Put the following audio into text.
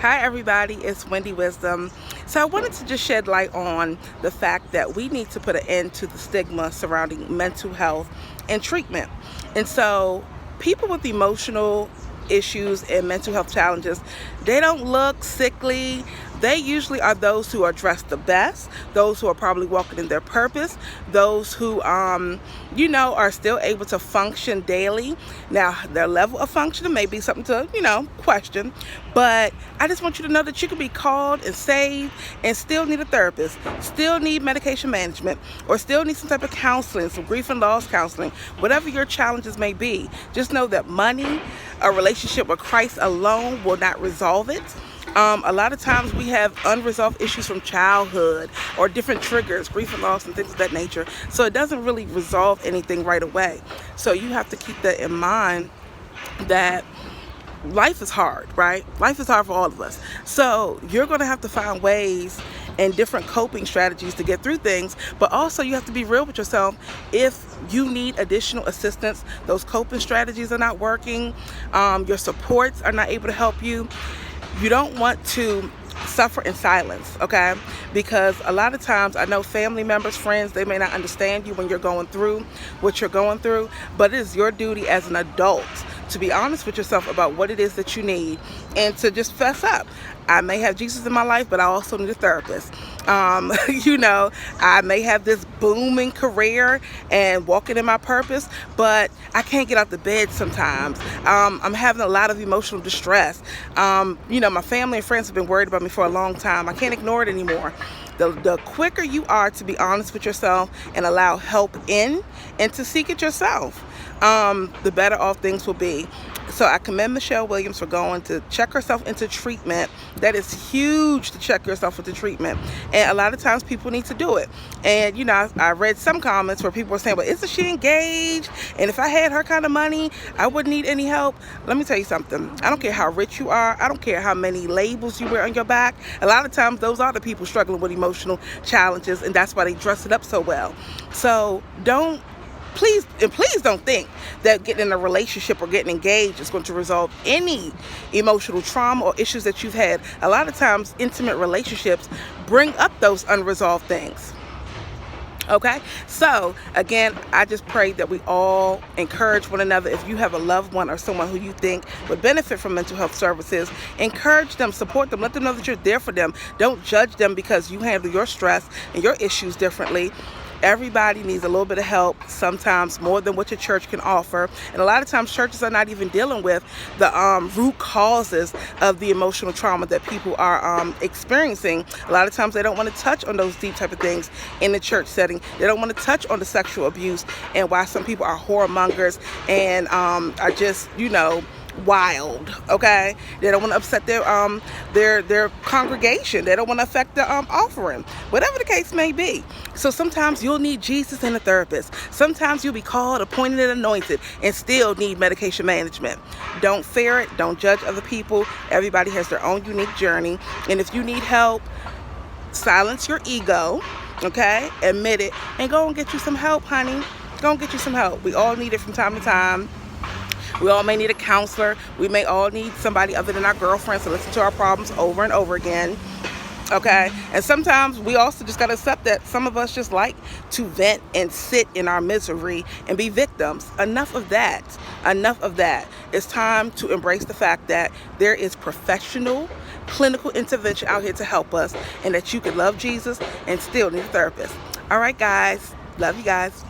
Hi everybody, it's Wendy Wisdom. So I wanted to just shed light on the fact that we need to put an end to the stigma surrounding mental health and treatment. And so people with emotional issues and mental health challenges, they don't look sickly. They usually are those who are dressed the best, those who are probably walking in their purpose, those who are still able to function daily. Now their level of functioning may be something to question, but I just want you to know that you can be called and saved and still need a therapist, still need medication management, or still need some type of counseling, some grief and loss counseling, whatever your challenges may be. Just know that money, a relationship with Christ alone will not resolve it. A lot of times we have unresolved issues from childhood or different triggers, grief and loss and things of that nature. So it doesn't really resolve anything right away. So you have to keep that in mind, that life is hard, right? Life is hard for all of us. So you're going to have to find ways and different coping strategies to get through things, but also you have to be real with yourself. If you need additional assistance, those coping strategies are not working, your supports are not able to help you, you don't want to suffer in silence, okay? Because a lot of times I know family members, friends, they may not understand you when you're going through what you're going through, but it is your duty as an adult to be honest with yourself about what it is that you need and to just fess up. I may have Jesus in my life, but I also need a therapist. I may have this booming career and walking in my purpose, but I can't get out the bed sometimes. I'm having a lot of emotional distress. My family and friends have been worried about me for a long time. I can't ignore it anymore. The quicker you are to be honest with yourself and allow help in and to seek it yourself, the better off things will be. So I commend Michelle Williams for going to check herself into treatment. That is huge, to check yourself into treatment. And a lot of times people need to do it. And, I read some comments where people were saying, well, isn't she engaged? And if I had her kind of money, I wouldn't need any help. Let me tell you something. I don't care how rich you are. I don't care how many labels you wear on your back. A lot of times those are the people struggling with emotional challenges, and that's why they dress it up so well. So please don't think that getting in a relationship or getting engaged is going to resolve any emotional trauma or issues that you've had. A lot of times intimate relationships bring up those unresolved things. Okay, so again, I just pray that we all encourage one another. If you have a loved one or someone who you think would benefit from mental health services, encourage them, support them, let them know that you're there for them. Don't judge them because you handle your stress and your issues differently. Everybody needs a little bit of help, sometimes more than what your church can offer. And a lot of times churches are not even dealing with the root causes of the emotional trauma that people are experiencing. A lot of times they don't want to touch on those deep type of things in the church setting. They don't want to touch on the sexual abuse and why some people are whoremongers and are just, wild. Okay, they don't want to upset their congregation. They don't want to affect the offering, whatever the case may be. So sometimes you'll need Jesus and a therapist. Sometimes you'll be called, appointed, and anointed and still need medication management. Don't fear it. Don't judge other people. Everybody has their own unique journey, and if you need help, silence your ego, okay, admit it, and go and get you some help, honey. Go and get you some help. We all need it from time to time. We all may need a counselor. We may all need somebody other than our girlfriends to listen to our problems over and over again. Okay? And sometimes we also just got to accept that some of us just like to vent and sit in our misery and be victims. Enough of that. Enough of that. It's time to embrace the fact that there is professional, clinical intervention out here to help us, and that you can love Jesus and still need a therapist. All right, guys. Love you guys.